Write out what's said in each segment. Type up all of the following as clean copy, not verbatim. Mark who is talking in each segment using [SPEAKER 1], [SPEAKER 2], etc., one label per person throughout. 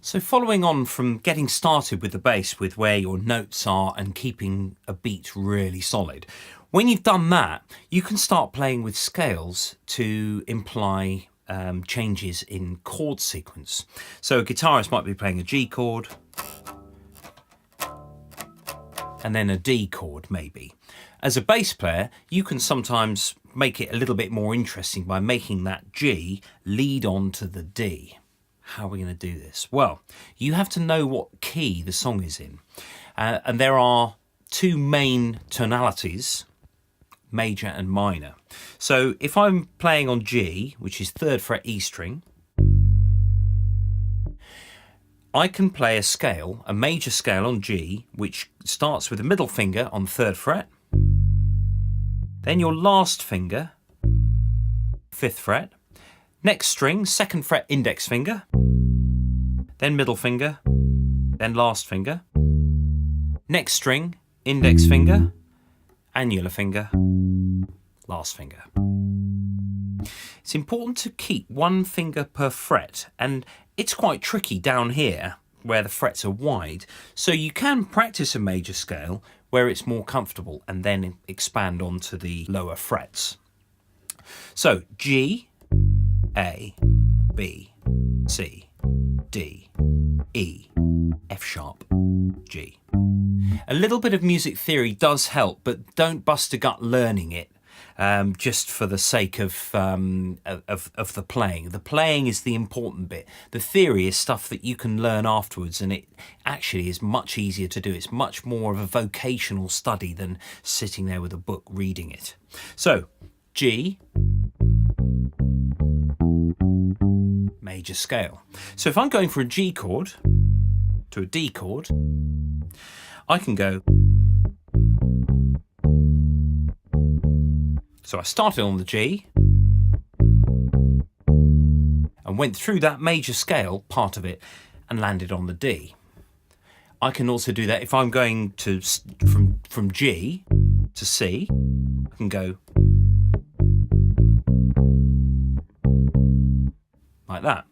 [SPEAKER 1] So following on from getting started with the bass with where your notes are and keeping a beat really solid, when you've done that, you can start playing with scales to imply changes in chord sequence. So a guitarist might be playing a G chord and then a D chord maybe. As a bass player, you can sometimes make it a little bit more interesting by making that G lead on to the D. How are we going to do this? Well, you have to know what key the song is in. And there are two main tonalities, major and minor. So if I'm playing on G, which is 3rd fret E string, I can play a scale, a major scale on G, which starts with the middle finger on 3rd fret, then your last finger, 5th fret, next string, 2nd fret index finger, then middle finger, then last finger, next string, index finger, annular finger, last finger. It's important to keep one finger per fret, and it's quite tricky down here where the frets are wide, so you can practice a major scale where it's more comfortable and then expand onto the lower frets. So G, A, B, C, D, E, F sharp, G. A little bit of music theory does help, but don't bust a gut learning it just for the sake of the playing. The playing is the important bit. The theory is stuff that you can learn afterwards, and it actually is much easier to do. It's much more of a vocational study than sitting there with a book reading it. So, G, major scale. So if I'm going for a G chord to a D chord, I can go. So I started on the G and went through that major scale part of it and landed on the D. I can also do that if I'm going to from G to C. I can go like that.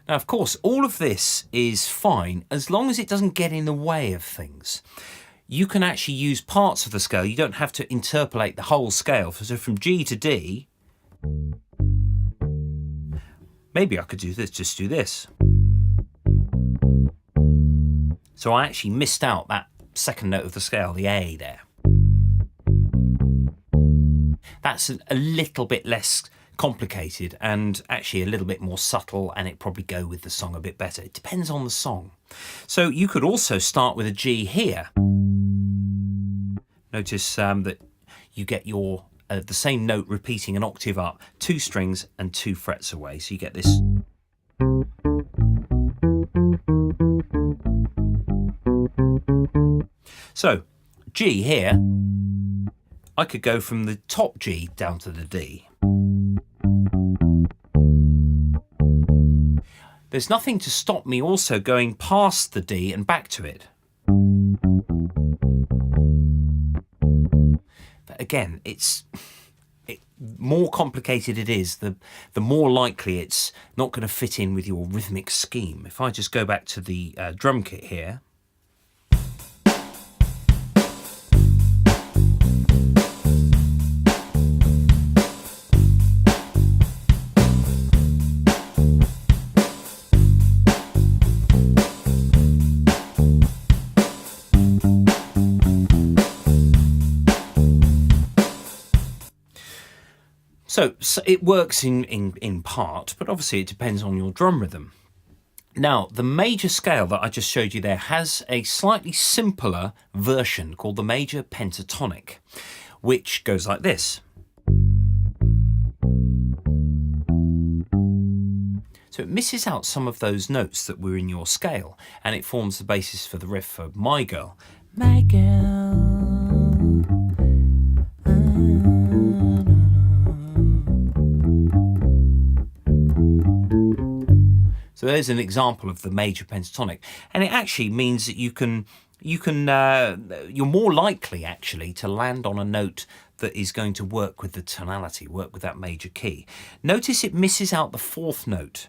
[SPEAKER 1] Now, of course, all of this is fine as long as it doesn't get in the way of things. You can actually use parts of the scale. You don't have to interpolate the whole scale. So from G to D, maybe I could do this, just do this. So I actually missed out that second note of the scale, the A there. That's a little bit less complicated and actually a little bit more subtle, and it probably go with the song a bit better. It depends on the song. So you could also start with a G here. Notice that you get your the same note repeating an octave up, 2 strings and 2 frets away. So you get this. So G here, I could go from the top G down to the D. There's nothing to stop me also going past the D and back to it. But again, more complicated it is, the more likely it's not going to fit in with your rhythmic scheme. If I just go back to the drum kit here. So it works in part, but obviously it depends on your drum rhythm. Now, the major scale that I just showed you there has a slightly simpler version called the major pentatonic, which goes like this. So it misses out some of those notes that were in your scale, and it forms the basis for the riff for My Girl. My girl. So there's an example of the major pentatonic, and it actually means that you can you can you're more likely actually to land on a note that is going to work with the tonality, work with that major key. Notice it misses out the fourth note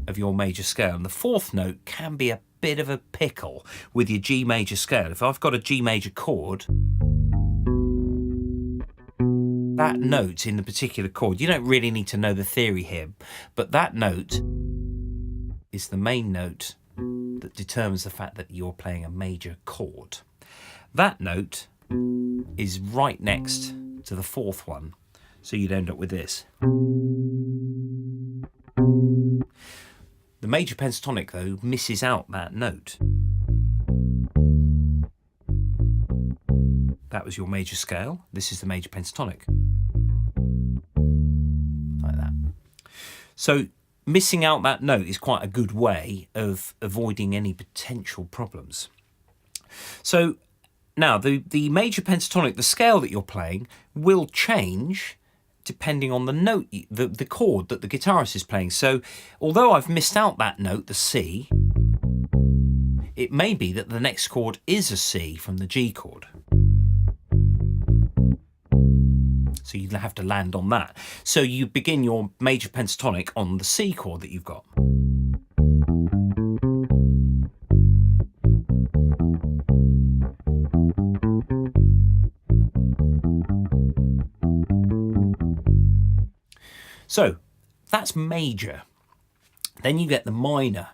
[SPEAKER 1] of your major scale, and the fourth note can be a bit of a pickle with your G major scale. If I've got a G major chord, that note in the particular chord, you don't really need to know the theory here, but that note is the main note that determines the fact that you're playing a major chord. That note is right next to the fourth one, so you'd end up with this. The major pentatonic, though, misses out that note. That was your major scale. This is the major pentatonic. Like that. So missing out that note is quite a good way of avoiding any potential problems. So now the major pentatonic, the scale that you're playing, will change depending on the note, the chord that the guitarist is playing. So although I've missed out that note, the C, it may be that the next chord is a C from the G chord. So you have to land on that. So you begin your major pentatonic on the C chord that you've got. So that's major. Then you get the minor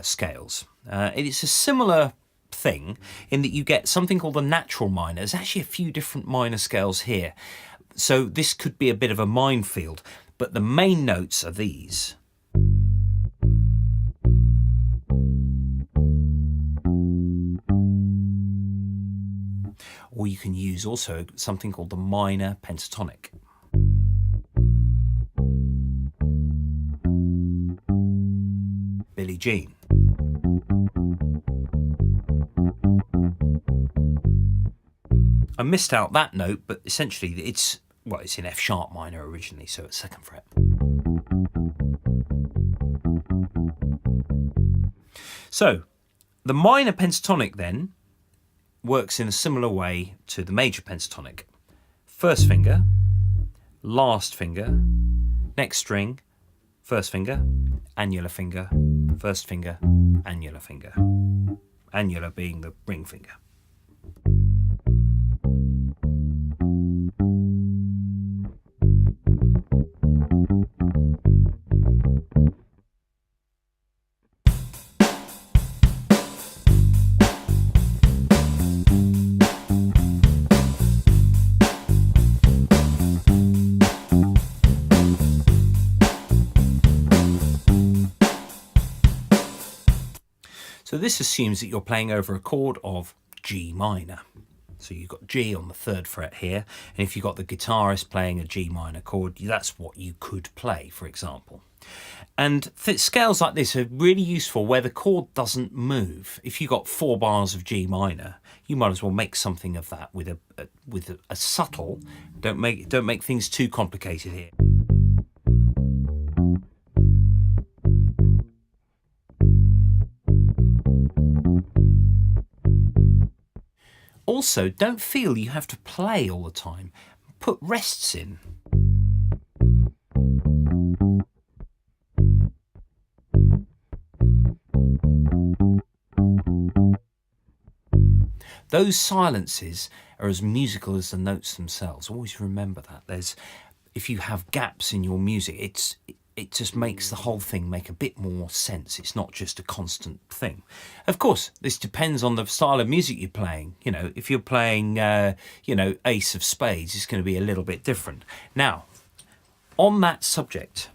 [SPEAKER 1] scales. It's a similar thing in that you get something called the natural minor. There's actually a few different minor scales here. So this could be a bit of a minefield, but the main notes are these. Or you can use also something called the minor pentatonic. Billie Jean. I missed out that note, but essentially it's in F sharp minor originally, so it's second fret. So the minor pentatonic then works in a similar way to the major pentatonic. First finger, last finger, next string, first finger, annular finger, first finger, annular finger. Annular being the ring finger. So this assumes that you're playing over a chord of G minor. So you've got G on the third fret here, and if you've got the guitarist playing a G minor chord, that's what you could play, for example. And scales like this are really useful where the chord doesn't move. If you've got 4 bars of G minor, you might as well make something of that with a subtle. Don't make things too complicated here. Also, don't feel you have to play all the time. Put rests in. Those silences are as musical as the notes themselves. Always remember that. If you have gaps in your music, it just makes the whole thing make a bit more sense. It's not just a constant thing. Of course, this depends on the style of music you're playing. You know, if you're playing, Ace of Spades, it's going to be a little bit different. Now, on that subject,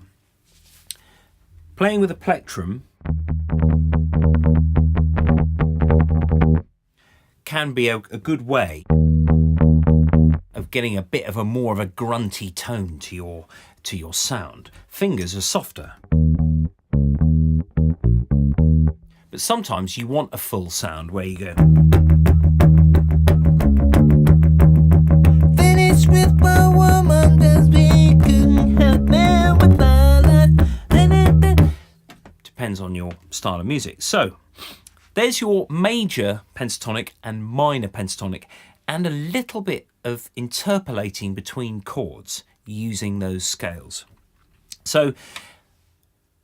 [SPEAKER 1] playing with a plectrum can be a good way of getting a bit of a more of a grunty tone to your sound. Fingers are softer. But sometimes you want a full sound where you go. Finished with my woman, 'cause we couldn't help me with my life. Depends on your style of music. So there's your major pentatonic and minor pentatonic, and a little bit of interpolating between chords using those scales. So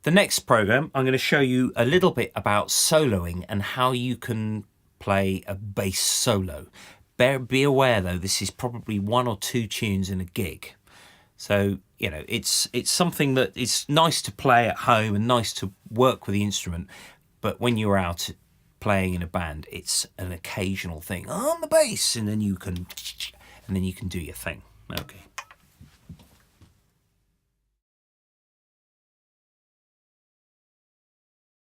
[SPEAKER 1] the next program, I'm going to show you a little bit about soloing and how you can play a bass solo. Be aware though, this is probably 1 or 2 tunes in a gig. So, you know, it's something that is nice to play at home and nice to work with the instrument. But when you're out playing in a band, it's an occasional thing on the bass, and then you can do your thing. Okay.